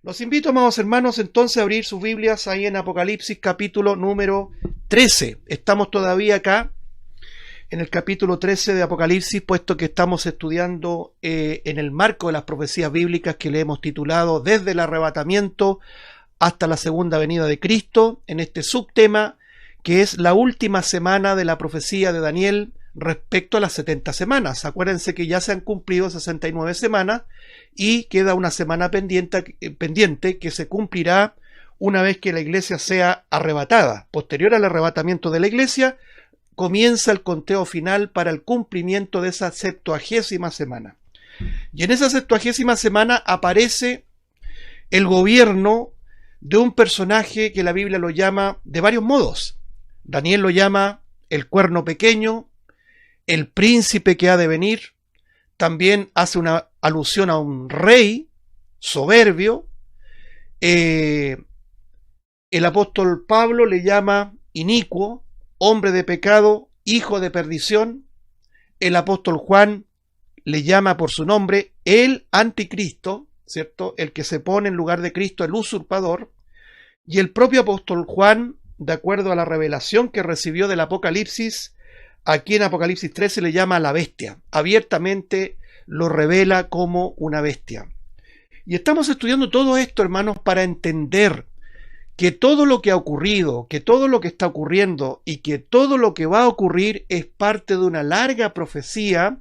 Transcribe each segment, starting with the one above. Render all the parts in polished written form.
Los invito, amados hermanos, entonces a abrir sus Biblias ahí en Apocalipsis capítulo número 13. Estamos todavía acá en el capítulo 13 de Apocalipsis, puesto que estamos estudiando en el marco de las profecías bíblicas que le hemos titulado Desde el arrebatamiento hasta la segunda venida de Cristo, en este subtema que es la última semana de la profecía de Daniel respecto a las 70 semanas. Acuérdense que ya se han cumplido 69 semanas y queda una semana pendiente que se cumplirá una vez que la iglesia sea arrebatada. Posterior al arrebatamiento de la iglesia, comienza el conteo final para el cumplimiento de esa 70ª semana. Y en esa 70ª semana aparece el gobierno de un personaje que la Biblia lo llama de varios modos. Daniel lo llama el cuerno pequeño, el príncipe que ha de venir. También hace una alusión a un rey soberbio. El apóstol Pablo le llama inicuo, hombre de pecado, hijo de perdición. El apóstol Juan le llama por su nombre el anticristo, ¿cierto? El que se pone en lugar de Cristo, el usurpador. Y el propio apóstol Juan, de acuerdo a la revelación que recibió del Apocalipsis, aquí en Apocalipsis 13 le llama a la bestia. Abiertamente lo revela como una bestia. Y estamos estudiando todo esto, hermanos, para entender que todo lo que ha ocurrido, que todo lo que está ocurriendo y que todo lo que va a ocurrir es parte de una larga profecía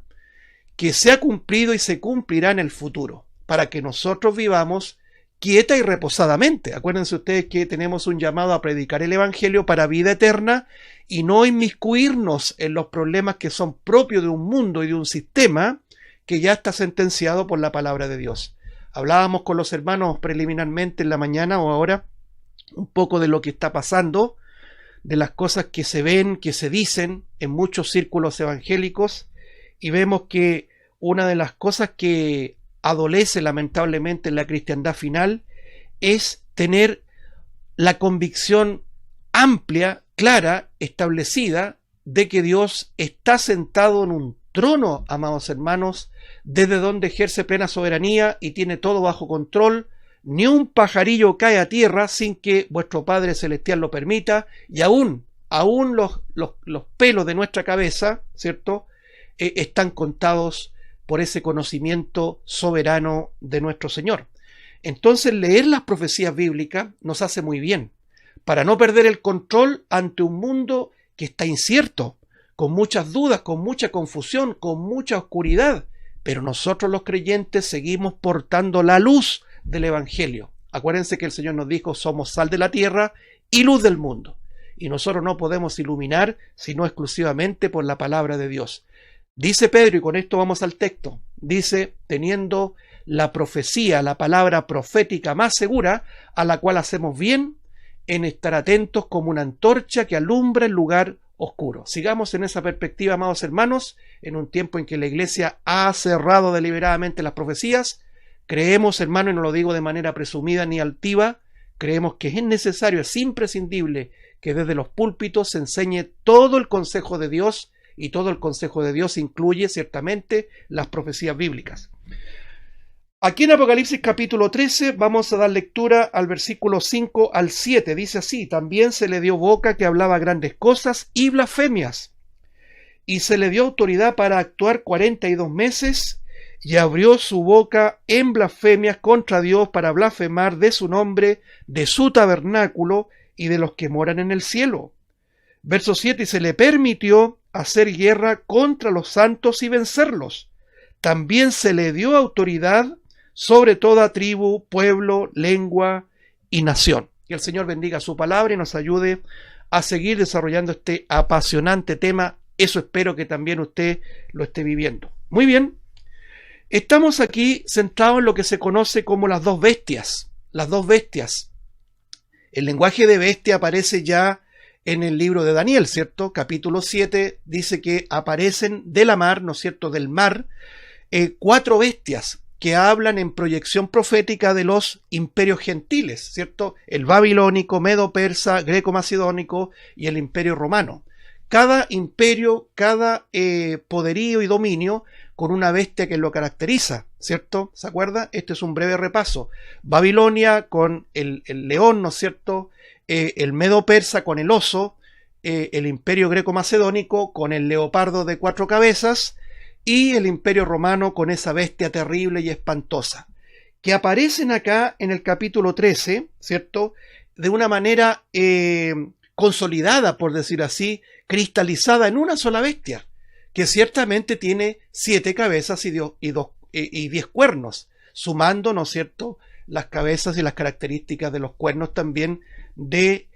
que se ha cumplido y se cumplirá en el futuro, para que nosotros vivamos quieta y reposadamente. Acuérdense ustedes que tenemos un llamado a predicar el Evangelio para vida eterna y no inmiscuirnos en los problemas que son propios de un mundo y de un sistema que ya está sentenciado por la palabra de Dios. Hablábamos con los hermanos preliminarmente en la mañana o ahora un poco de lo que está pasando, de las cosas que se ven, que se dicen en muchos círculos evangélicos, y vemos que una de las cosas que adolece lamentablemente en la cristiandad final es tener la convicción amplia, clara, establecida de que Dios está sentado en un trono, amados hermanos, desde donde ejerce plena soberanía y tiene todo bajo control. Ni un pajarillo cae a tierra sin que vuestro Padre Celestial lo permita, y aún los pelos de nuestra cabeza, ¿cierto?, están contados por ese conocimiento soberano de nuestro Señor. Entonces, leer las profecías bíblicas nos hace muy bien, para no perder el control ante un mundo que está incierto, con muchas dudas, con mucha confusión, con mucha oscuridad, pero nosotros los creyentes seguimos portando la luz del Evangelio. Acuérdense que el Señor nos dijo: somos sal de la tierra y luz del mundo, y nosotros no podemos iluminar sino exclusivamente por la palabra de Dios. Dice Pedro, y con esto vamos al texto, dice: teniendo la profecía, la palabra profética más segura, a la cual hacemos bien en estar atentos como una antorcha que alumbra el lugar oscuro. Sigamos en esa perspectiva, amados hermanos, en un tiempo en que la iglesia ha cerrado deliberadamente las profecías. Creemos, hermano, y no lo digo de manera presumida ni altiva, creemos que es necesario, es imprescindible que desde los púlpitos se enseñe todo el consejo de Dios, y todo el consejo de Dios incluye ciertamente las profecías bíblicas. Aquí en Apocalipsis capítulo 13 vamos a dar lectura al versículo 5 al 7. Dice así: también se le dio boca que hablaba grandes cosas y blasfemias, y se le dio autoridad para actuar 42 meses, y abrió su boca en blasfemias contra Dios para blasfemar de su nombre, de su tabernáculo y de los que moran en el cielo. Verso 7: y se le permitió hacer guerra contra los santos y vencerlos. También se le dio autoridad sobre toda tribu, pueblo, lengua y nación. Que el Señor bendiga su palabra y nos ayude a seguir desarrollando este apasionante tema. Eso espero que también usted lo esté viviendo. Muy bien. Estamos aquí centrados en lo que se conoce como las dos bestias. Las dos bestias. El lenguaje de bestia aparece ya en el libro de Daniel, ¿cierto? Capítulo 7 dice que aparecen de la mar, ¿no es cierto?, del mar, 4 bestias que hablan en proyección profética de los imperios gentiles, ¿cierto? El babilónico, medo-persa, greco-macedónico y el imperio romano. Cada imperio, cada poderío y dominio con una bestia que lo caracteriza, ¿cierto? ¿Se acuerda? Este es un breve repaso. Babilonia con el león, ¿no es cierto? El Medo Persa con el oso, el Imperio Greco-Macedónico con el leopardo de 4 cabezas y el Imperio Romano con esa bestia terrible y espantosa, que aparecen acá en el capítulo 13, ¿cierto? De una manera consolidada, por decir así, cristalizada en una sola bestia, que ciertamente tiene 7 cabezas y 10 cuernos, sumando, ¿no es cierto?, las cabezas y las características de los cuernos también de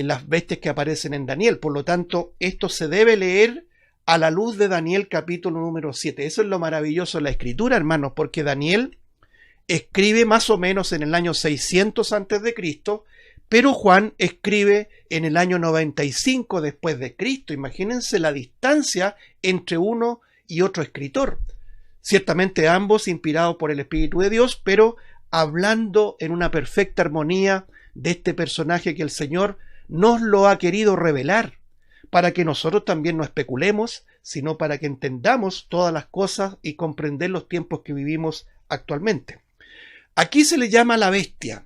las bestias que aparecen en Daniel. Por lo tanto, esto se debe leer a la luz de Daniel capítulo número 7. Eso es lo maravilloso de la escritura, hermanos, porque Daniel escribe más o menos en el año 600 antes de Cristo, pero Juan escribe en el año 95 después de Cristo. Imagínense la distancia entre uno y otro escritor. Ciertamente ambos inspirados por el Espíritu de Dios, pero hablando en una perfecta armonía de este personaje que el Señor nos lo ha querido revelar, para que nosotros también no especulemos, sino para que entendamos todas las cosas y comprender los tiempos que vivimos actualmente. Aquí se le llama la bestia,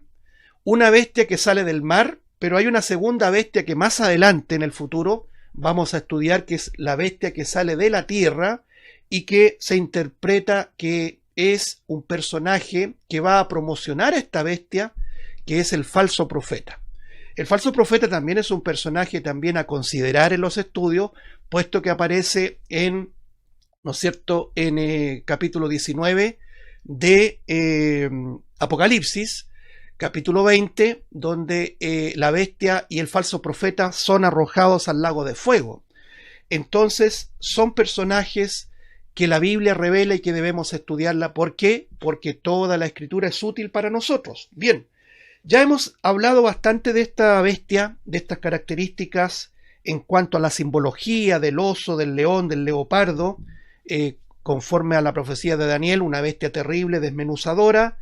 una bestia que sale del mar, pero hay una segunda bestia que más adelante en el futuro vamos a estudiar, que es la bestia que sale de la tierra y que se interpreta que es un personaje que va a promocionar a esta bestia, que es el falso profeta. El falso profeta también es un personaje también a considerar en los estudios, puesto que aparece en, ¿no es cierto?, en capítulo 19 de Apocalipsis, capítulo 20, donde la bestia y el falso profeta son arrojados al lago de fuego. Entonces, son personajes que la Biblia revela y que debemos estudiarla. ¿Por qué? Porque toda la escritura es útil para nosotros. Bien, ya hemos hablado bastante de esta bestia, de estas características en cuanto a la simbología del oso, del león, del leopardo, conforme a la profecía de Daniel, una bestia terrible, desmenuzadora,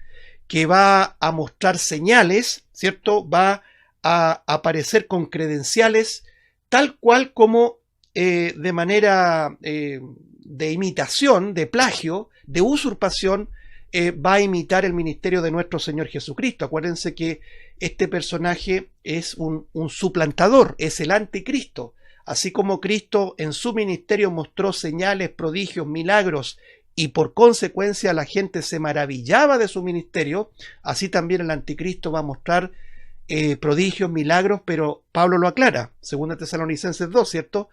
que va a mostrar señales, ¿cierto? Va a aparecer con credenciales, tal cual como de manera de imitación, de plagio, de usurpación, va a imitar el ministerio de nuestro Señor Jesucristo. Acuérdense que este personaje es un suplantador, es el anticristo. Así como Cristo en su ministerio mostró señales, prodigios, milagros, y por consecuencia la gente se maravillaba de su ministerio, así también el anticristo va a mostrar prodigios, milagros, pero Pablo lo aclara, 2 Tesalonicenses 2, ¿cierto?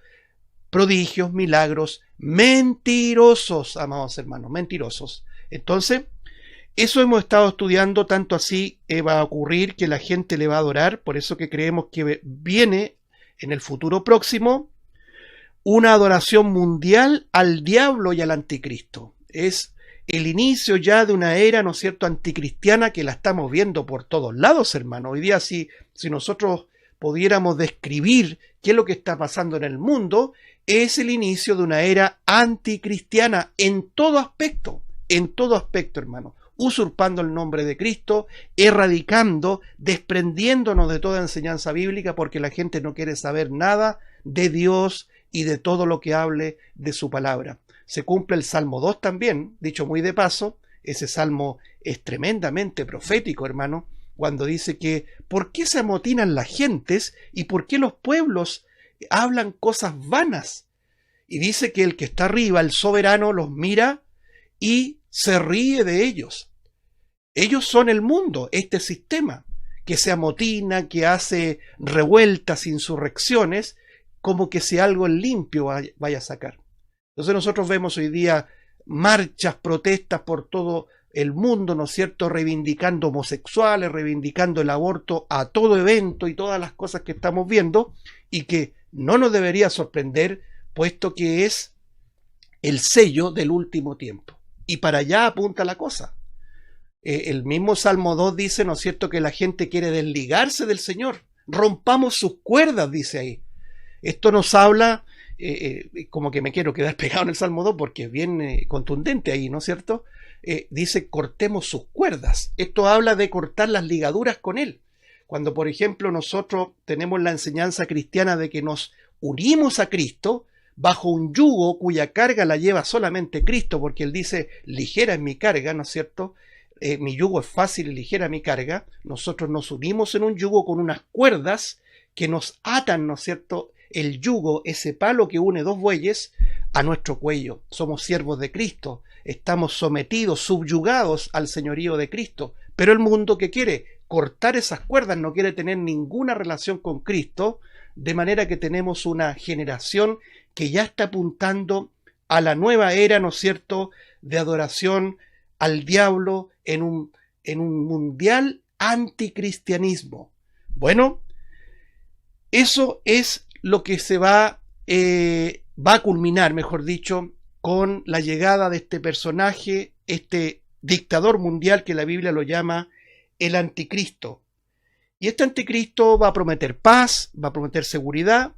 Prodigios, milagros, mentirosos, amados hermanos, mentirosos. Entonces, eso hemos estado estudiando, tanto así va a ocurrir que la gente le va a adorar, por eso que creemos que viene en el futuro próximo una adoración mundial al diablo y al anticristo. Es el inicio ya de una era, ¿no es cierto?, anticristiana, que la estamos viendo por todos lados, hermano. Hoy día, si nosotros pudiéramos describir qué es lo que está pasando en el mundo, es el inicio de una era anticristiana en todo aspecto, hermano, usurpando el nombre de Cristo, erradicando, desprendiéndonos de toda enseñanza bíblica, porque la gente no quiere saber nada de Dios y de todo lo que hable de su palabra. Se cumple el Salmo 2 también, dicho muy de paso. Ese salmo es tremendamente profético, hermano, cuando dice que ¿por qué se amotinan las gentes y por qué los pueblos hablan cosas vanas? Y dice que el que está arriba, el soberano, los mira y se ríe de ellos. Ellos son el mundo, este sistema que se amotina, que hace revueltas, insurrecciones, como que si algo limpio vaya a sacar. Entonces nosotros vemos hoy día marchas, protestas por todo el mundo, ¿no es cierto?, reivindicando homosexuales, reivindicando el aborto a todo evento y todas las cosas que estamos viendo, y que no nos debería sorprender, puesto que es el sello del último tiempo. Y para allá apunta la cosa. El mismo Salmo 2 dice, ¿no es cierto?, que la gente quiere desligarse del Señor. Rompamos sus cuerdas, dice ahí. Esto nos habla, como que me quiero quedar pegado en el Salmo 2 porque es bien contundente ahí, ¿no es cierto? Dice, cortemos sus cuerdas. Esto habla de cortar las ligaduras con Él. Cuando, por ejemplo, nosotros tenemos la enseñanza cristiana de que nos unimos a Cristo, bajo un yugo cuya carga la lleva solamente Cristo, porque Él dice, ligera es mi carga, ¿no es cierto? Mi yugo es fácil y ligera mi carga. Nosotros nos unimos en un yugo con unas cuerdas que nos atan, ¿no es cierto?, el yugo, ese palo que une dos bueyes, a nuestro cuello. Somos siervos de Cristo, estamos sometidos, subyugados al señorío de Cristo. Pero el mundo, ¿qué quiere? Cortar esas cuerdas, no quiere tener ninguna relación con Cristo, de manera que tenemos una generación que ya está apuntando a la nueva era, ¿no es cierto?, de adoración al diablo en un mundial anticristianismo. Bueno, eso es lo que se va a culminar, mejor dicho, con la llegada de este personaje, este dictador mundial que la Biblia lo llama el anticristo. Y este anticristo va a prometer paz, va a prometer seguridad,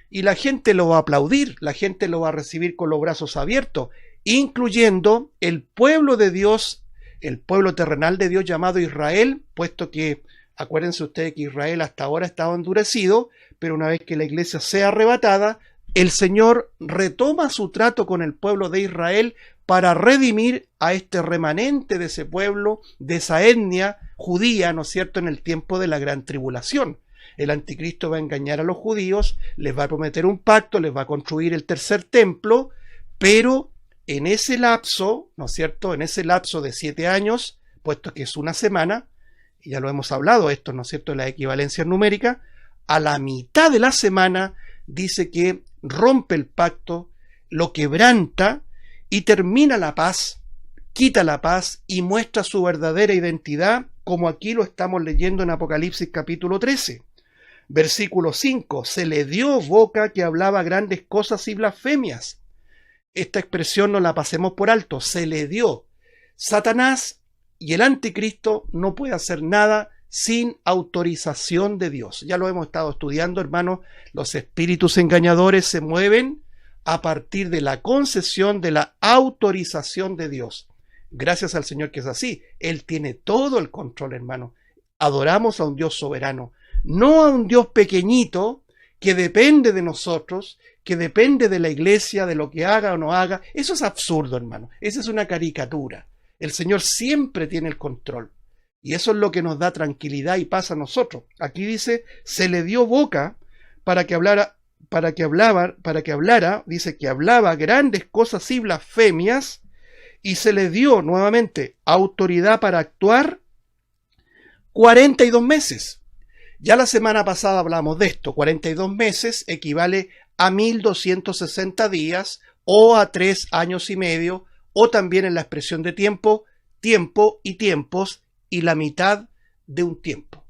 y la gente lo va a aplaudir, la gente lo va a recibir con los brazos abiertos, incluyendo el pueblo de Dios, el pueblo terrenal de Dios llamado Israel, puesto que acuérdense ustedes que Israel hasta ahora estaba endurecido, pero una vez que la iglesia sea arrebatada, el Señor retoma su trato con el pueblo de Israel para redimir a este remanente de ese pueblo, de esa etnia judía, ¿no es cierto?, en el tiempo de la gran tribulación. El anticristo va a engañar a los judíos, les va a prometer un pacto, les va a construir el tercer templo, pero en ese lapso, ¿no es cierto?, en ese lapso de 7 años, puesto que es una semana, y ya lo hemos hablado esto, ¿no es cierto?, de la equivalencia numérica, a la mitad de la semana dice que rompe el pacto, lo quebranta y termina la paz, quita la paz y muestra su verdadera identidad, como aquí lo estamos leyendo en Apocalipsis capítulo 13. Versículo 5, se le dio boca que hablaba grandes cosas y blasfemias. Esta expresión no la pasemos por alto, se le dio. Satanás y el anticristo no puede hacer nada sin autorización de Dios. Ya lo hemos estado estudiando, hermanos, los espíritus engañadores se mueven a partir de la concesión de la autorización de Dios. Gracias al Señor que es así. Él tiene todo el control, hermano. Adoramos a un Dios soberano, no a un Dios pequeñito que depende de nosotros, que depende de la iglesia, de lo que haga o no haga. Eso es absurdo, hermano. Esa es una caricatura. El Señor siempre tiene el control. Y eso es lo que nos da tranquilidad y paz a nosotros. Aquí dice, se le dio boca para que hablara, dice que hablaba grandes cosas y blasfemias, y se le dio nuevamente autoridad para actuar 42 meses. Ya la semana pasada hablamos de esto. 42 meses equivale a 1260 días o a 3 años y medio, o también en la expresión de tiempo, tiempo y tiempos y la mitad de un tiempo.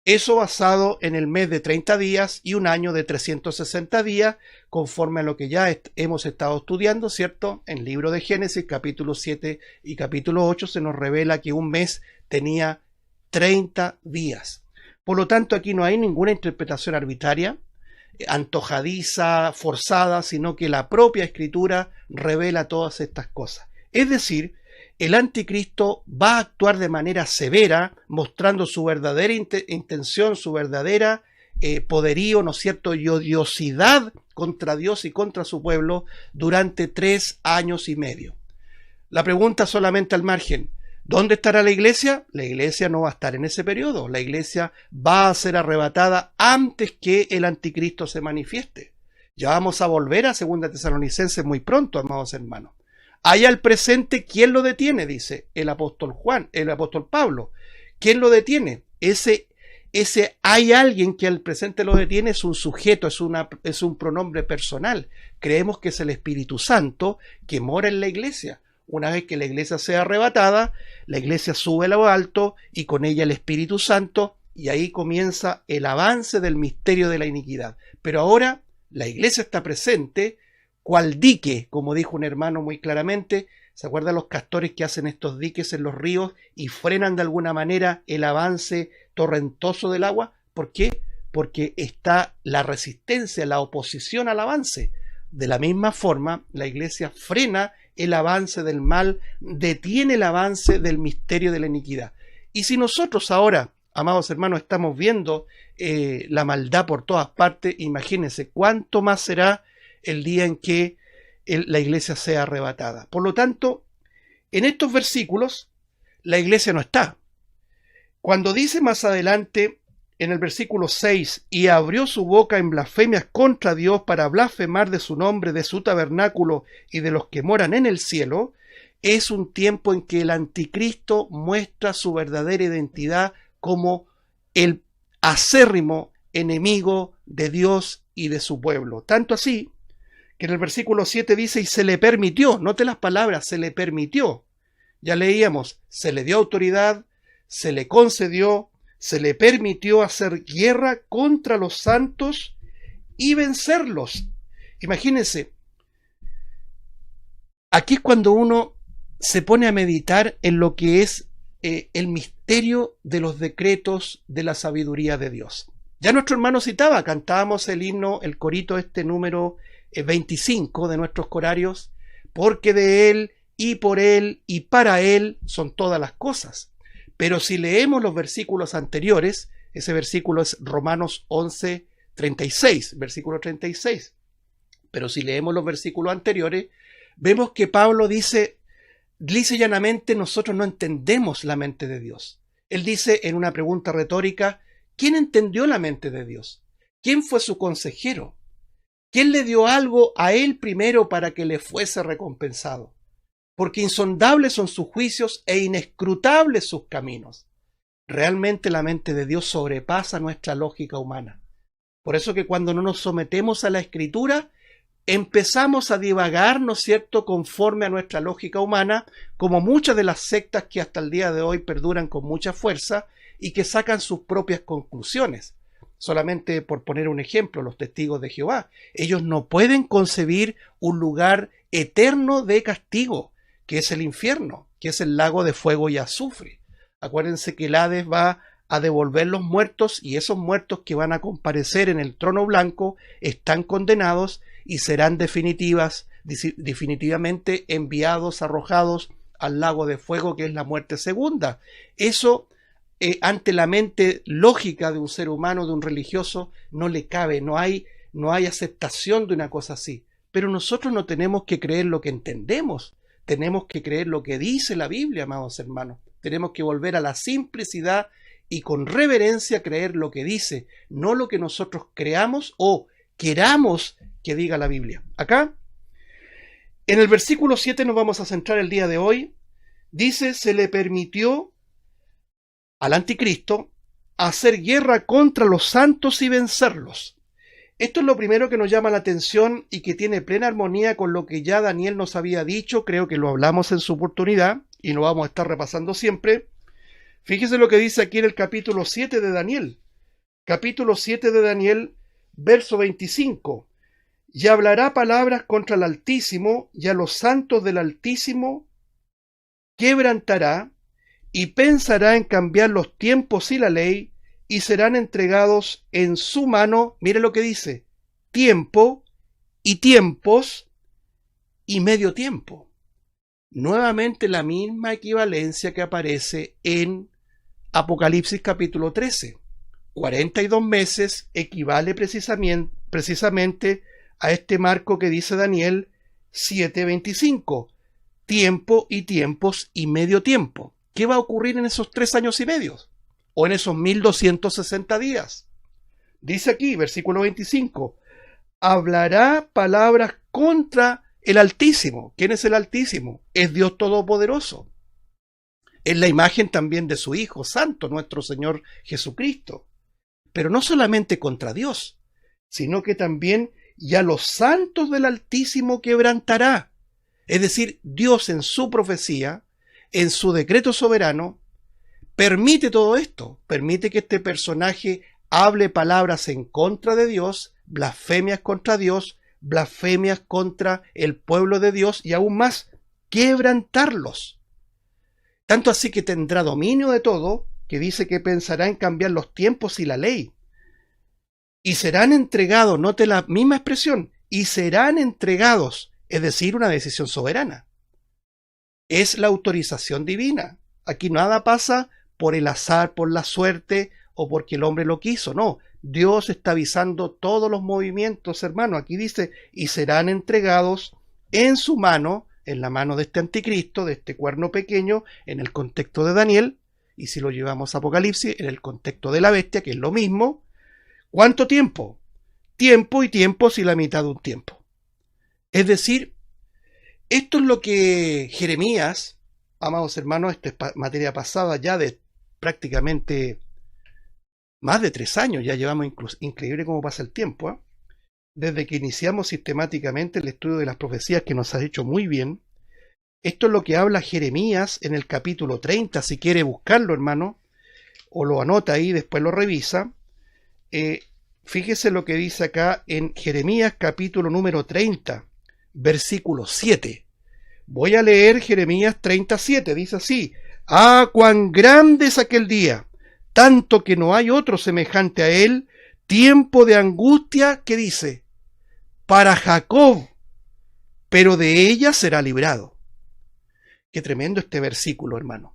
Eso basado en el mes de 30 días y un año de 360 días, conforme a lo que ya hemos estado estudiando, ¿cierto? En el libro de Génesis, capítulo 7 y capítulo 8, se nos revela que un mes tenía 30 días. Por lo tanto, aquí no hay ninguna interpretación arbitraria, antojadiza, forzada, sino que la propia Escritura revela todas estas cosas. Es decir, el anticristo va a actuar de manera severa, mostrando su verdadera intención, su verdadera poderío, ¿no es cierto?, y odiosidad contra Dios y contra su pueblo durante 3 años y medio. La pregunta solamente al margen, ¿dónde estará la iglesia? La iglesia no va a estar en ese periodo. La iglesia va a ser arrebatada antes que el anticristo se manifieste. Ya vamos a volver a 2 Tesalonicenses muy pronto, amados hermanos. Allá al presente, ¿quién lo detiene? Dice el apóstol Pablo. ¿Quién lo detiene? Ese hay alguien que al presente lo detiene, es un sujeto, es un pronombre personal. Creemos que es el Espíritu Santo que mora en la iglesia. Una vez que la iglesia sea arrebatada, la iglesia sube a lo alto y con ella el Espíritu Santo, y ahí comienza el avance del misterio de la iniquidad. Pero ahora la iglesia está presente, cual dique, como dijo un hermano muy claramente. ¿Se acuerdan los castores que hacen estos diques en los ríos y frenan de alguna manera el avance torrentoso del agua? ¿Por qué? Porque está la resistencia, la oposición al avance. De la misma forma, la iglesia frena el avance del mal, detiene el avance del misterio de la iniquidad. Y si nosotros ahora, amados hermanos, estamos viendo la maldad por todas partes, imagínense cuánto más será el día en que la iglesia sea arrebatada. Por lo tanto, en estos versículos, la iglesia no está. Cuando dice más adelante, en el versículo 6, y abrió su boca en blasfemias contra Dios para blasfemar de su nombre, de su tabernáculo y de los que moran en el cielo, es un tiempo en que el anticristo muestra su verdadera identidad como el acérrimo enemigo de Dios y de su pueblo. Tanto así que en el versículo 7 dice, y se le permitió, note las palabras, se le permitió. Ya leíamos, se le dio autoridad, se le concedió, se le permitió hacer guerra contra los santos y vencerlos. Imagínense, aquí es cuando uno se pone a meditar en lo que es el misterio de los decretos de la sabiduría de Dios. Ya nuestro hermano citaba, cantábamos el himno, el corito número 25 de nuestros corarios, porque de Él y por Él y para Él son todas las cosas. Pero si leemos los versículos anteriores, ese versículo es Romanos 11, 36, versículo 36. Pero si leemos los versículos anteriores, vemos que Pablo dice llanamente, nosotros no entendemos la mente de Dios. Él dice en una pregunta retórica, ¿quién entendió la mente de Dios? ¿Quién fue su consejero? ¿Quién le dio algo a él primero para que le fuese recompensado? Porque insondables son sus juicios e inescrutables sus caminos. Realmente la mente de Dios sobrepasa nuestra lógica humana. Por eso que cuando no nos sometemos a la Escritura, empezamos a divagar, ¿no es cierto?, conforme a nuestra lógica humana, como muchas de las sectas que hasta el día de hoy perduran con mucha fuerza y que sacan sus propias conclusiones. Solamente por poner un ejemplo, los testigos de Jehová. Ellos no pueden concebir un lugar eterno de castigo, que es el infierno, que es el lago de fuego y azufre. Acuérdense que el Hades va a devolver los muertos y esos muertos que van a comparecer en el trono blanco están condenados y serán definitivamente enviados, arrojados al lago de fuego, que es la muerte segunda. Eso ante la mente lógica de un ser humano, de un religioso, no le cabe, no hay aceptación de una cosa así. Pero nosotros no tenemos que creer lo que entendemos, tenemos que creer lo que dice la Biblia, amados hermanos. Tenemos que volver a la simplicidad y con reverencia creer lo que dice, no lo que nosotros creamos o queramos que diga la Biblia. Acá, en el versículo 7 nos vamos a centrar el día de hoy. Dice, se le permitió al anticristo hacer guerra contra los santos y vencerlos. Esto es lo primero que nos llama la atención y que tiene plena armonía con lo que ya Daniel nos había dicho. Creo que lo hablamos en su oportunidad y lo vamos a estar repasando siempre. Fíjese lo que dice aquí en el capítulo 7 de Daniel. Capítulo 7 de Daniel, verso 25. Y hablará palabras contra el Altísimo, y a los santos del Altísimo quebrantará, y pensará en cambiar los tiempos y la ley, y serán entregados en su mano, mire lo que dice, tiempo y tiempos y medio tiempo. Nuevamente la misma equivalencia que aparece en Apocalipsis capítulo 13. 42 meses equivale precisamente a este marco que dice Daniel 7:25. Tiempo y tiempos y medio tiempo. ¿Qué va a ocurrir en esos 3 años y medio? O en esos 1260 días. Dice aquí, versículo 25, hablará palabras contra el Altísimo. ¿Quién es el Altísimo? Es Dios Todopoderoso. Es la imagen también de su Hijo Santo, nuestro Señor Jesucristo. Pero no solamente contra Dios, sino que también y a los santos del Altísimo quebrantará. Es decir, Dios en su profecía, en su decreto soberano, permite todo esto, permite que este personaje hable palabras en contra de Dios, blasfemias contra Dios, blasfemias contra el pueblo de Dios y aún más, quebrantarlos. Tanto así que tendrá dominio de todo, que dice que pensará en cambiar los tiempos y la ley. Y serán entregados, note la misma expresión, y serán entregados, es decir, una decisión soberana. Es la autorización divina. Aquí nada pasa por el azar, por la suerte o porque el hombre lo quiso, no. Dios está avisando todos los movimientos, hermano. Aquí dice, y serán entregados en su mano, en la mano de este anticristo, de este cuerno pequeño, en el contexto de Daniel, y si lo llevamos a Apocalipsis, en el contexto de la bestia, que es lo mismo. ¿Cuánto tiempo? Tiempo y tiempos y la mitad de un tiempo. Es decir, esto es lo que Jeremías, amados hermanos, esta es materia pasada ya de prácticamente más de 3 años, ya llevamos, increíble cómo pasa el tiempo, ¿eh? Desde que iniciamos sistemáticamente el estudio de las profecías, que nos ha hecho muy bien. Esto es lo que habla Jeremías en el capítulo 30, si quiere buscarlo, hermano, o lo anota ahí, después lo revisa. Fíjese lo que dice acá en Jeremías capítulo número 30, versículo 7. Voy a leer Jeremías 37, dice así: ¡Ah, cuán grande es aquel día! Tanto que no hay otro semejante a él, tiempo de angustia, que dice, para Jacob, pero de ella será librado. Qué tremendo este versículo, hermano.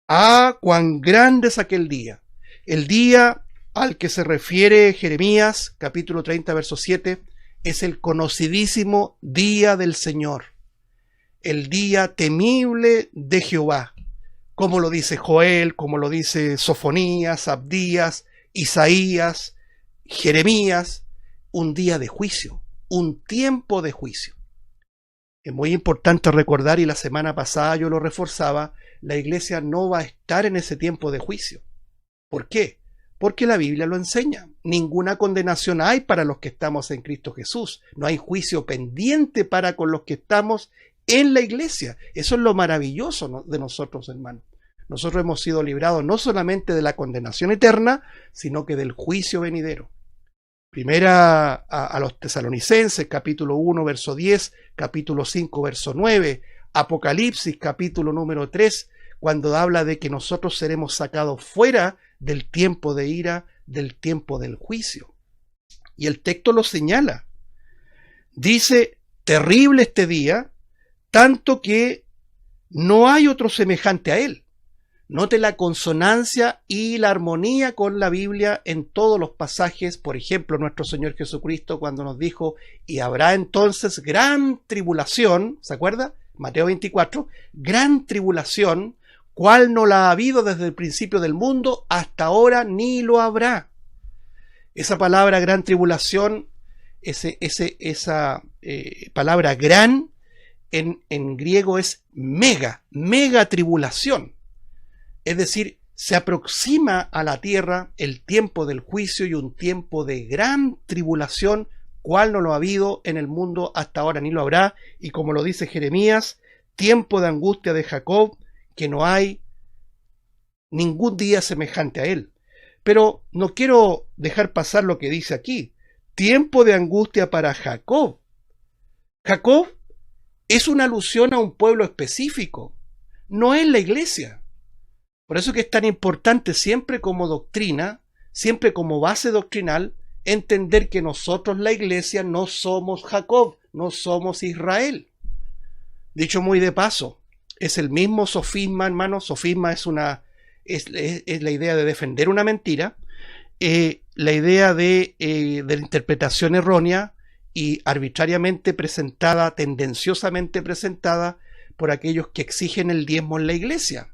¡Ah, cuán grande es aquel día! El día al que se refiere Jeremías, capítulo 30, verso 7, es el conocidísimo día del Señor, el día temible de Jehová, como lo dice Joel, como lo dice Sofonías, Abdías, Isaías, Jeremías, un día de juicio, un tiempo de juicio. Es muy importante recordar, y la semana pasada yo lo reforzaba, la iglesia no va a estar en ese tiempo de juicio. ¿Por qué? Porque la Biblia lo enseña. Ninguna condenación hay para los que estamos en Cristo Jesús. No hay juicio pendiente para con los que estamos en la iglesia. Eso es lo maravilloso de nosotros, hermanos. Nosotros hemos sido librados no solamente de la condenación eterna, sino que del juicio venidero. Primera a los Tesalonicenses, capítulo 1, verso 10, capítulo 5, verso 9, Apocalipsis, capítulo número 3, cuando habla de que nosotros seremos sacados fuera del tiempo de ira, del tiempo del juicio. Y el texto lo señala. Dice, terrible este día, tanto que no hay otro semejante a él. Note la consonancia y la armonía con la Biblia en todos los pasajes. Por ejemplo, nuestro Señor Jesucristo cuando nos dijo, y habrá entonces gran tribulación, ¿se acuerda? Mateo 24, gran tribulación, cual no la ha habido desde el principio del mundo, hasta ahora ni lo habrá. Esa palabra gran tribulación, esa palabra gran, en griego es mega tribulación. Es decir, se aproxima a la tierra el tiempo del juicio y un tiempo de gran tribulación, cual no lo ha habido en el mundo hasta ahora ni lo habrá. Y como lo dice Jeremías, tiempo de angustia de Jacob, que no hay ningún día semejante a él. Pero no quiero dejar pasar lo que dice aquí. Tiempo de angustia para Jacob. Jacob es una alusión a un pueblo específico, no es la iglesia. Por eso que es tan importante siempre como doctrina, siempre como base doctrinal, entender que nosotros, la iglesia, no somos Jacob, no somos Israel. Dicho muy de paso, es el mismo sofisma, hermano. Sofisma es la idea de defender una mentira, la idea de la interpretación errónea y arbitrariamente presentada, tendenciosamente presentada por aquellos que exigen el diezmo en la iglesia.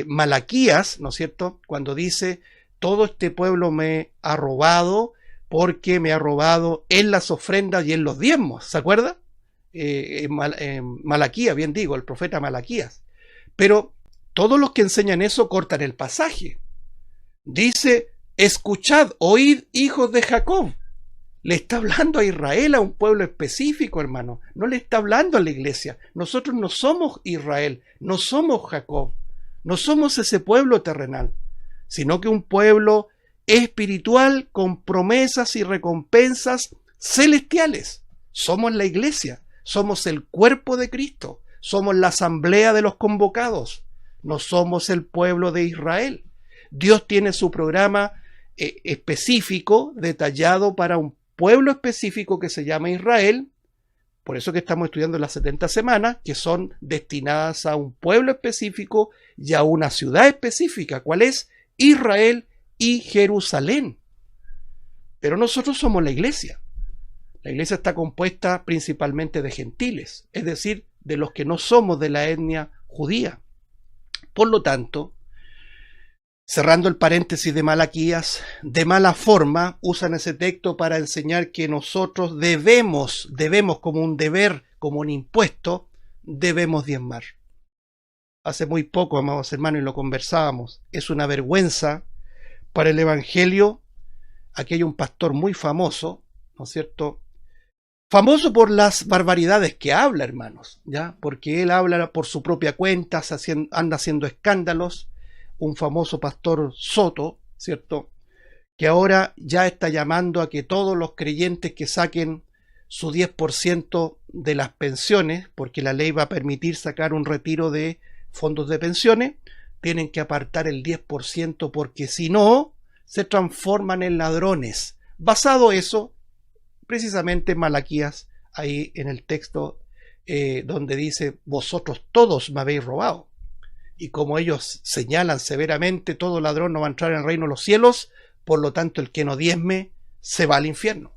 Malaquías, ¿no es cierto?, cuando dice, todo este pueblo me ha robado porque me ha robado en las ofrendas y en los diezmos, ¿se acuerda? Malaquías, bien digo, el profeta Malaquías. Pero todos los que enseñan eso cortan el pasaje. Dice, escuchad, oíd, hijos de Jacob. Le está hablando a Israel, a un pueblo específico, hermano. No le está hablando a la iglesia. Nosotros no somos Israel, no somos Jacob, no somos ese pueblo terrenal, sino que un pueblo espiritual con promesas y recompensas celestiales. Somos la iglesia, somos el cuerpo de Cristo, somos la asamblea de los convocados, no somos el pueblo de Israel. Dios tiene su programa específico, detallado para un pueblo específico que se llama Israel. Por eso que estamos estudiando las 70 semanas, que son destinadas a un pueblo específico y a una ciudad específica. ¿Cuál es? Israel y Jerusalén. Pero nosotros somos la iglesia. La iglesia está compuesta principalmente de gentiles, es decir, de los que no somos de la etnia judía. Por lo tanto, cerrando el paréntesis de Malaquías, de mala forma usan ese texto para enseñar que nosotros debemos como un deber, como un impuesto, debemos diezmar. Hace muy poco, amados hermanos, y lo conversábamos, es una vergüenza para el evangelio. Aquí hay un pastor muy famoso, ¿no es cierto? Famoso por las barbaridades que habla, hermanos, ¿ya? Porque él habla por su propia cuenta, anda haciendo escándalos. Un famoso pastor Soto, ¿cierto? Que ahora ya está llamando a que todos los creyentes que saquen su 10% de las pensiones, porque la ley va a permitir sacar un retiro de fondos de pensiones, tienen que apartar el 10% porque si no, se transforman en ladrones. Basado eso, precisamente en Malaquías, ahí en el texto donde dice, vosotros todos me habéis robado. Y como ellos señalan severamente, todo ladrón no va a entrar en el reino de los cielos, por lo tanto el que no diezme se va al infierno.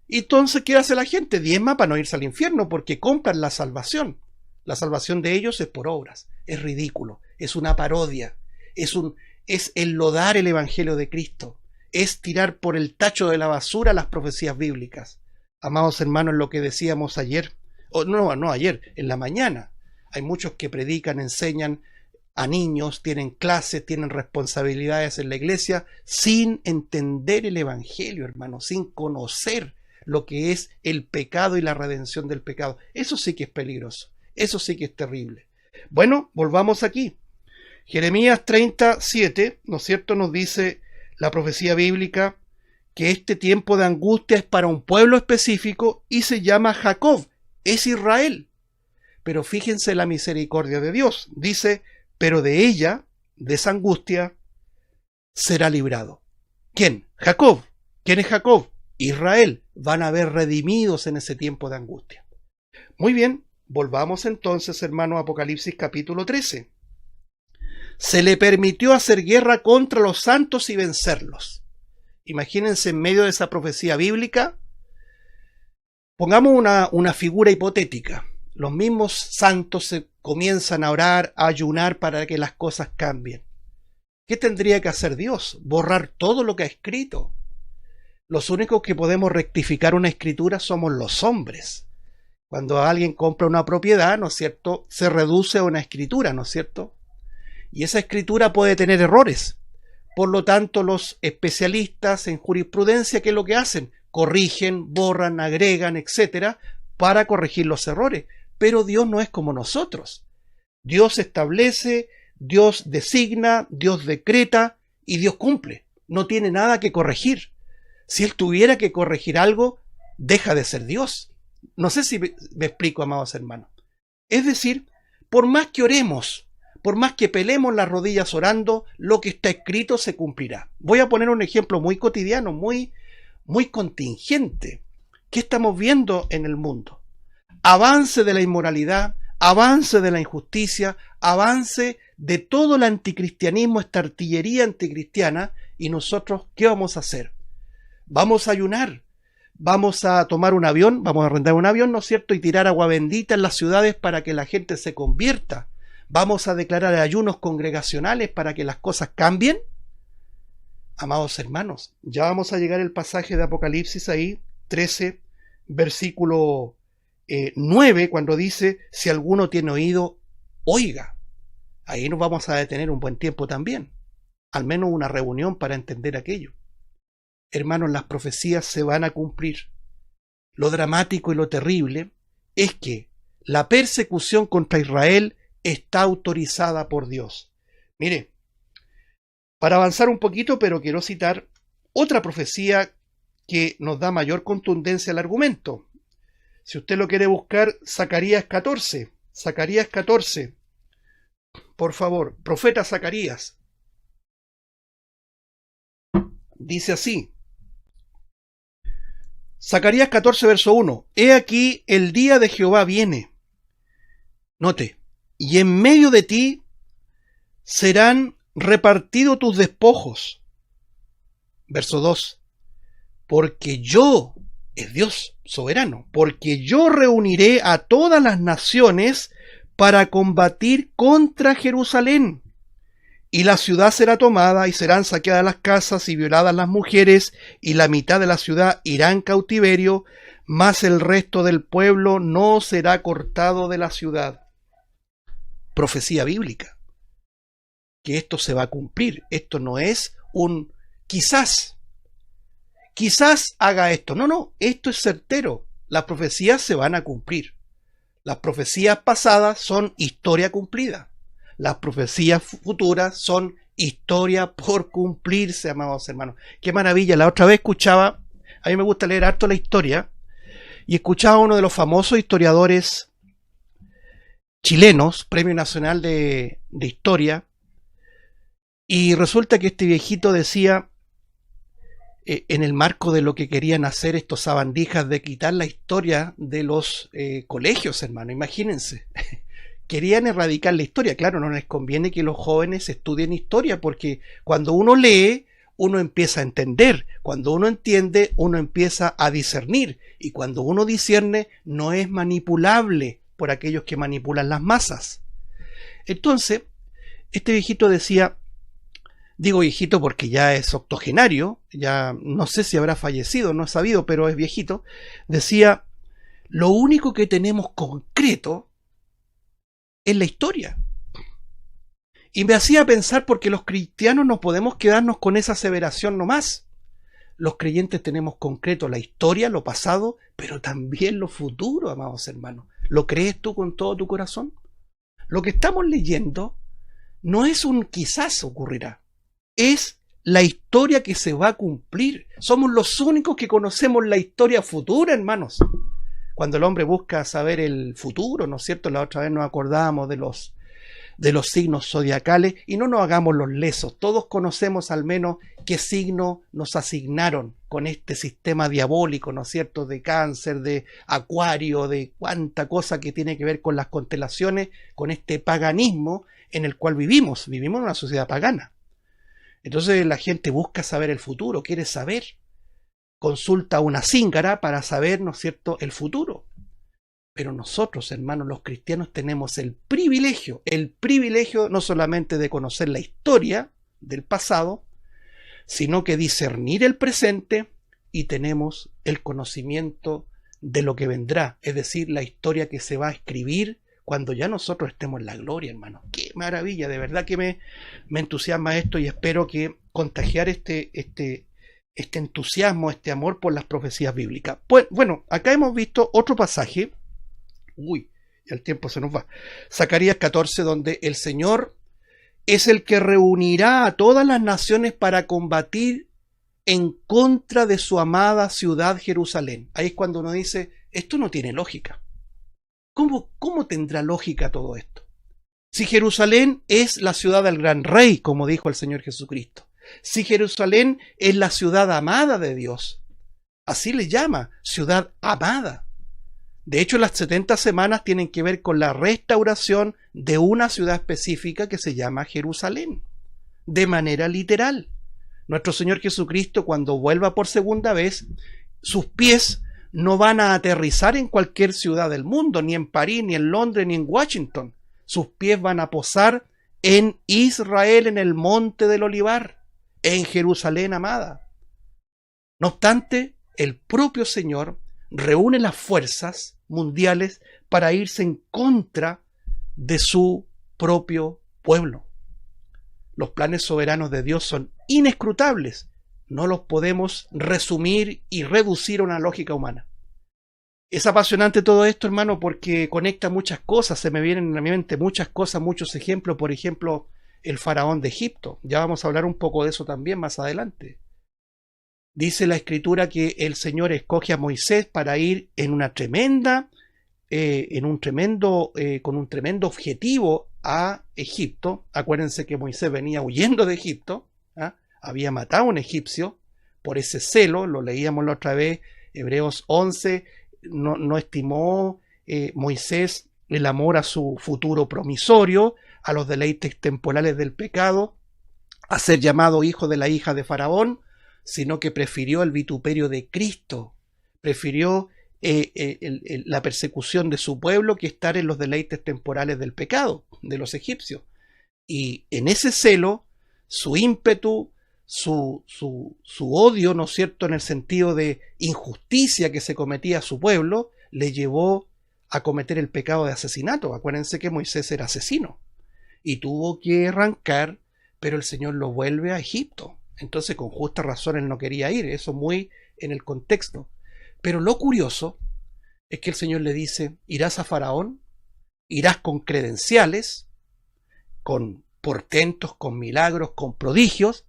Y entonces, ¿qué hace la gente? Diezma para no irse al infierno, porque compran la salvación. La salvación de ellos es por obras. Es ridículo, es una parodia, es enlodar el evangelio de Cristo, es tirar por el tacho de la basura las profecías bíblicas. Amados hermanos, lo que decíamos ayer, no ayer, en la mañana, hay muchos que predican, enseñan a niños, tienen clases, tienen responsabilidades en la iglesia, sin entender el evangelio, hermanos, sin conocer lo que es el pecado y la redención del pecado. Eso sí que es peligroso, eso sí que es terrible. Bueno, volvamos aquí. Jeremías 37, ¿no es cierto?, nos dice la profecía bíblica que este tiempo de angustia es para un pueblo específico y se llama Jacob, es Israel. Pero fíjense la misericordia de Dios. Dice, pero de ella, de esa angustia, será librado. ¿Quién? Jacob. ¿Quién es Jacob? Israel. Van a haber redimidos en ese tiempo de angustia. Muy bien, volvamos entonces, hermano, a Apocalipsis capítulo 13. Se le permitió hacer guerra contra los santos y vencerlos. Imagínense en medio de esa profecía bíblica, pongamos una figura hipotética. Los mismos santos se comienzan a orar, a ayunar para que las cosas cambien. ¿Qué tendría que hacer Dios? Borrar todo lo que ha escrito. Los únicos que podemos rectificar una escritura somos los hombres. Cuando alguien compra una propiedad, ¿no es cierto?, se reduce a una escritura, ¿no es cierto? Y esa escritura puede tener errores. Por lo tanto, los especialistas en jurisprudencia, ¿qué es lo que hacen? Corrigen, borran, agregan, etcétera, para corregir los errores. Pero Dios no es como nosotros. Dios establece, Dios designa, Dios decreta y Dios cumple. No tiene nada que corregir. Si Él tuviera que corregir algo, deja de ser Dios. No sé si me explico, amados hermanos. Es decir, por más que oremos, por más que pelemos las rodillas orando, lo que está escrito se cumplirá. Voy a poner un ejemplo muy cotidiano, muy contingente. ¿Qué estamos viendo en el mundo? Avance de la inmoralidad, avance de la injusticia, avance de todo el anticristianismo, esta artillería anticristiana, y nosotros, ¿qué vamos a hacer? Vamos a ayunar, vamos a tomar un avión, vamos a arrendar un avión, ¿no es cierto?, y tirar agua bendita en las ciudades para que la gente se convierta. Vamos a declarar ayunos congregacionales para que las cosas cambien. Amados hermanos, ya vamos a llegar al pasaje de Apocalipsis ahí, 13, versículo 9, cuando dice, si alguno tiene oído, oiga. Ahí nos vamos a detener un buen tiempo también, al menos una reunión para entender aquello. Hermanos, las profecías se van a cumplir. Lo dramático y lo terrible es que la persecución contra Israel está autorizada por Dios. Mire, para avanzar un poquito, pero quiero citar otra profecía que nos da mayor contundencia al argumento. Si usted lo quiere buscar, Zacarías 14. Zacarías 14. Por favor, profeta Zacarías. Dice así. Zacarías 14, verso 1. He aquí el día de Jehová viene. Note. Y en medio de ti serán repartidos tus despojos, Verso 2. Porque yo, es Dios soberano, porque yo reuniré a todas las naciones para combatir contra Jerusalén. Y la ciudad será tomada y serán saqueadas las casas y violadas las mujeres, y la mitad de la ciudad irá en cautiverio, mas el resto del pueblo no será cortado de la ciudad. Profecía bíblica. Que esto se va a cumplir. Esto no es un quizás haga esto. No, esto es certero. Las profecías se van a cumplir. Las profecías pasadas son historia cumplida. Las profecías futuras son historia por cumplirse, amados hermanos. Qué maravilla. La otra vez escuchaba, a mí me gusta leer harto la historia, y escuchaba a uno de los famosos historiadores chilenos, Premio Nacional de Historia, y resulta que este viejito decía, en el marco de lo que querían hacer estos sabandijas de quitar la historia de los colegios, hermano, imagínense. Querían erradicar la historia. Claro, no les conviene que los jóvenes estudien historia, porque cuando uno lee, uno empieza a entender. Cuando uno entiende, uno empieza a discernir. Y cuando uno discierne, no es manipulable por aquellos que manipulan las masas. Entonces, este viejito decía, digo viejito porque ya es octogenario, ya no sé si habrá fallecido, no he sabido, pero es viejito, decía, lo único que tenemos concreto es la historia. Y me hacía pensar, porque los cristianos no podemos quedarnos con esa aseveración nomás. Los creyentes tenemos concreto la historia, lo pasado, pero también lo futuro, amados hermanos. ¿Lo crees tú con todo tu corazón? Lo que estamos leyendo no es un quizás ocurrirá, es la historia que se va a cumplir. Somos los únicos que conocemos la historia futura, hermanos. Cuando el hombre busca saber el futuro, ¿no es cierto? La otra vez nos acordábamos de los signos zodiacales, y no nos hagamos los lesos. Todos conocemos al menos qué signo nos asignaron con este sistema diabólico, ¿no es cierto? De Cáncer, de Acuario, de cuánta cosa que tiene que ver con las constelaciones, con este paganismo en el cual vivimos. Vivimos en una sociedad pagana. Entonces la gente busca saber el futuro, quiere saber. Consulta a una zíngara para saber, ¿no es cierto?, el futuro. Pero nosotros, hermanos, los cristianos, tenemos el privilegio no solamente de conocer la historia del pasado, sino que discernir el presente, y tenemos el conocimiento de lo que vendrá, es decir, la historia que se va a escribir cuando ya nosotros estemos en la gloria, hermanos. ¡Qué maravilla! De verdad que me entusiasma esto, y espero que contagiar este entusiasmo, este amor por las profecías bíblicas. Pues, bueno, acá hemos visto otro pasaje. Uy, ya el tiempo se nos va. Zacarías 14, donde el Señor es el que reunirá a todas las naciones para combatir en contra de su amada ciudad Jerusalén. Ahí es cuando uno dice, esto no tiene lógica. ¿Cómo tendrá lógica todo esto? Si Jerusalén es la ciudad del gran rey, como dijo el Señor Jesucristo. Si Jerusalén es la ciudad amada de Dios. Así le llama, ciudad amada. De hecho, las 70 semanas tienen que ver con la restauración de una ciudad específica que se llama Jerusalén, de manera literal. Nuestro Señor Jesucristo, cuando vuelva por segunda vez, sus pies no van a aterrizar en cualquier ciudad del mundo, ni en París, ni en Londres, ni en Washington. Sus pies van a posar en Israel, en el monte del Olivar, en Jerusalén amada. No obstante, el propio Señor reúne las fuerzas mundiales para irse en contra de su propio pueblo. Los planes soberanos de Dios son inescrutables. No los podemos resumir y reducir a una lógica humana. Es apasionante todo esto, hermano, porque conecta muchas cosas. Se me vienen a mi mente muchas cosas, muchos ejemplos. Por ejemplo, el faraón de Egipto. Ya vamos a hablar un poco de eso también más adelante. Dice la Escritura que el Señor escoge a Moisés para ir en una tremenda, con un tremendo objetivo a Egipto. Acuérdense que Moisés venía huyendo de Egipto, ¿ah? Había matado a un egipcio por ese celo, lo leíamos la otra vez, Hebreos 11, no estimó Moisés el amor a su futuro promisorio, a los deleites temporales del pecado, a ser llamado hijo de la hija de Faraón. sino que prefirió el vituperio de Cristo, prefirió la persecución de su pueblo que estar en los deleites temporales del pecado de los egipcios. Y en ese celo, su ímpetu, su odio, ¿no es cierto?, en el sentido de injusticia que se cometía a su pueblo, le llevó a cometer el pecado de asesinato. Acuérdense que Moisés era asesino y tuvo que arrancar, pero el Señor lo vuelve a Egipto. Entonces, con justa razón, él no quería ir, eso muy en el contexto. Pero lo curioso es que el Señor le dice, irás a Faraón, irás con credenciales, con portentos, con milagros, con prodigios,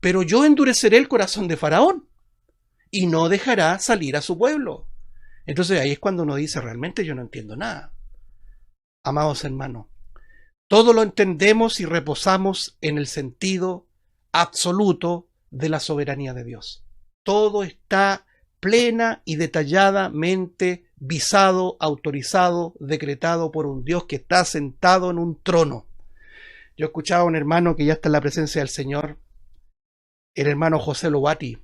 pero yo endureceré el corazón de Faraón y no dejará salir a su pueblo. Entonces ahí es cuando uno dice, realmente yo no entiendo nada. Amados hermanos, todo lo entendemos y reposamos en el sentido absoluto de la soberanía de Dios. Todo está plena y detalladamente visado, autorizado, decretado por un Dios que está sentado en un trono. Yo escuchaba a un hermano que ya está en la presencia del Señor, el hermano José Lobati,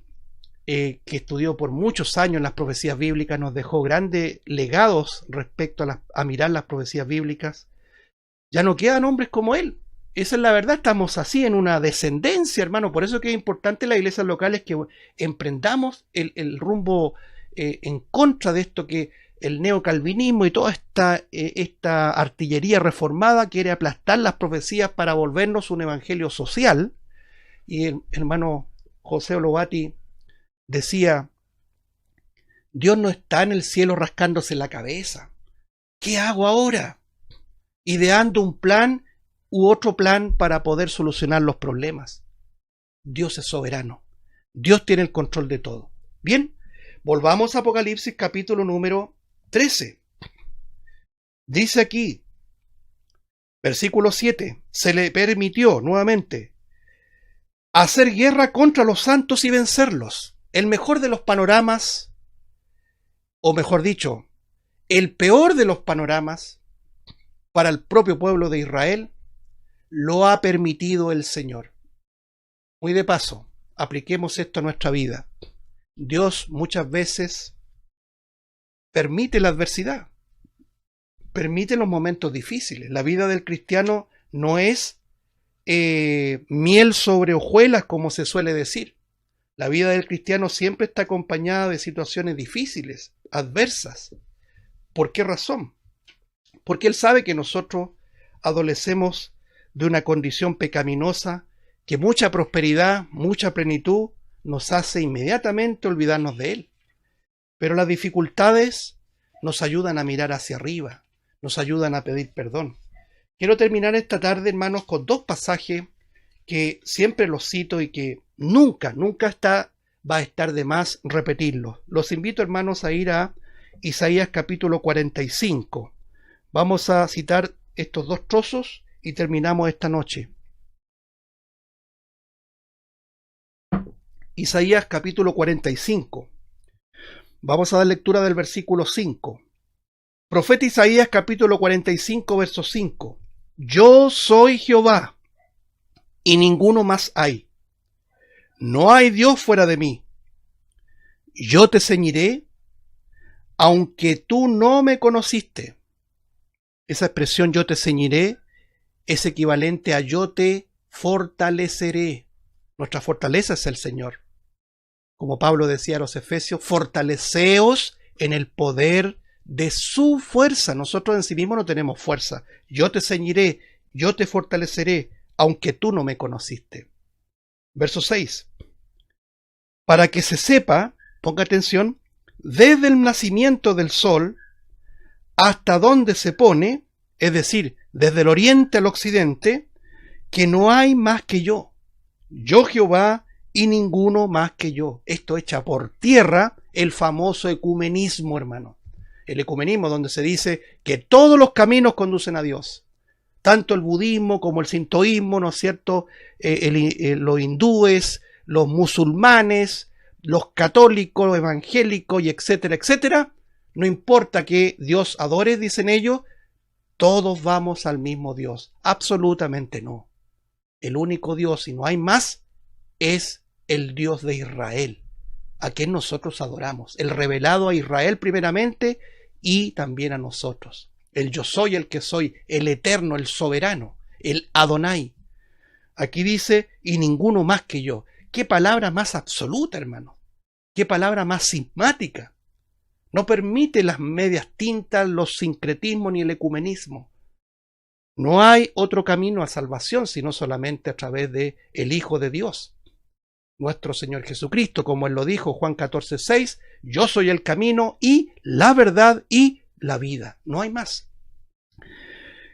que estudió por muchos años las profecías bíblicas, nos dejó grandes legados respecto a mirar las profecías bíblicas. Ya no quedan hombres como él. Esa es la verdad, estamos así en una descendencia, hermano. Por eso que es importante en las iglesias locales que emprendamos el rumbo en contra de esto que el neocalvinismo y toda esta artillería reformada quiere aplastar las profecías para volvernos un evangelio social. Y el hermano José Lobati decía, Dios no está en el cielo rascándose la cabeza. ¿Qué hago ahora? Ideando un plan u otro plan para poder solucionar los problemas. Dios es soberano. Dios tiene el control de todo. Bien, volvamos a Apocalipsis capítulo número 13. Dice aquí, versículo 7, se le permitió nuevamente hacer guerra contra los santos y vencerlos. El mejor de los panoramas, o mejor dicho, el peor de los panoramas para el propio pueblo de Israel, lo ha permitido el Señor. Muy de paso, apliquemos esto a nuestra vida. Dios muchas veces permite la adversidad, permite los momentos difíciles. La vida del cristiano no es miel sobre hojuelas, como se suele decir. La vida del cristiano siempre está acompañada de situaciones difíciles, adversas. ¿Por qué razón? Porque Él sabe que nosotros adolecemos de una condición pecaminosa, que mucha prosperidad, mucha plenitud nos hace inmediatamente olvidarnos de Él. Pero las dificultades nos ayudan a mirar hacia arriba, nos ayudan a pedir perdón. Quiero terminar esta tarde, hermanos, con dos pasajes que siempre los cito y que nunca va a estar de más repetirlos. Los invito, hermanos, a ir a Isaías capítulo 45. Vamos a citar estos dos trozos y terminamos esta noche. Isaías capítulo 45. Vamos a dar lectura del versículo 5. Profeta Isaías capítulo 45, verso 5. Yo soy Jehová, y ninguno más hay. No hay Dios fuera de mí. Yo te ceñiré, aunque tú no me conociste. Esa expresión yo te ceñiré es equivalente a yo te fortaleceré. Nuestra fortaleza es el Señor. Como Pablo decía a los Efesios, fortaleceos en el poder de su fuerza. Nosotros en sí mismos no tenemos fuerza. Yo te ceñiré, yo te fortaleceré, aunque tú no me conociste. Verso 6. Para que se sepa, ponga atención, desde el nacimiento del sol hasta donde se pone, es decir, desde el oriente al occidente, que no hay más que yo. Yo Jehová y ninguno más que yo. Esto echa por tierra el famoso ecumenismo, hermano. El ecumenismo donde se dice que todos los caminos conducen a Dios. Tanto el budismo como el sintoísmo, ¿no es cierto? Los hindúes, los musulmanes, los católicos, los evangélicos y etcétera, etcétera. No importa que Dios adore, dicen ellos, todos vamos al mismo Dios. Absolutamente no. El único Dios, y no hay más, es el Dios de Israel, a quien nosotros adoramos, el revelado a Israel primeramente y también a nosotros. El yo soy el que soy, el eterno, el soberano, el Adonai. Aquí dice, y ninguno más que yo. Qué palabra más absoluta, hermano. Qué palabra más sismática. No permite las medias tintas, los sincretismos ni el ecumenismo. No hay otro camino a salvación sino solamente a través de el Hijo de Dios, nuestro Señor Jesucristo, como Él lo dijo Juan 14:6, yo soy el camino y la verdad y la vida. No hay más.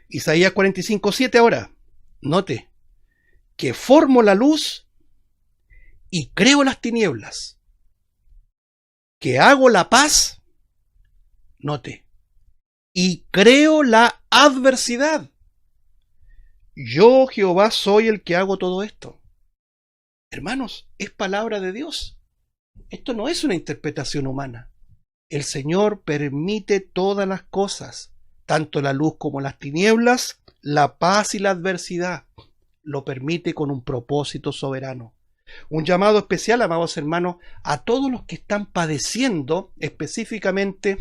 Isaías 45:7 ahora. Note que formo la luz y creo las tinieblas, que hago la paz, note, y creo la adversidad. Yo, Jehová, soy el que hago todo esto. Hermanos, es palabra de Dios. Esto no es una interpretación humana. El Señor permite todas las cosas, tanto la luz como las tinieblas, la paz y la adversidad. Lo permite con un propósito soberano. Un llamado especial, amados hermanos, a todos los que están padeciendo, específicamente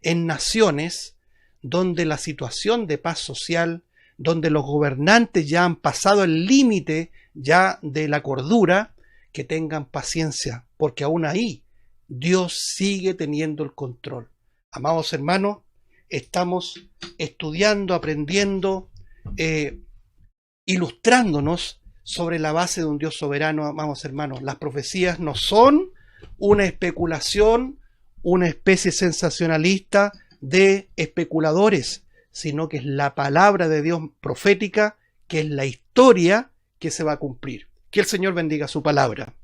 en naciones donde la situación de paz social, donde los gobernantes ya han pasado el límite ya de la cordura, que tengan paciencia, porque aún ahí Dios sigue teniendo el control. Amados hermanos, estamos estudiando, aprendiendo, ilustrándonos sobre la base de un Dios soberano, amados hermanos. Las profecías no son una especulación, una especie sensacionalista de especuladores, sino que es la palabra de Dios profética, que es la historia que se va a cumplir. Que el Señor bendiga su palabra.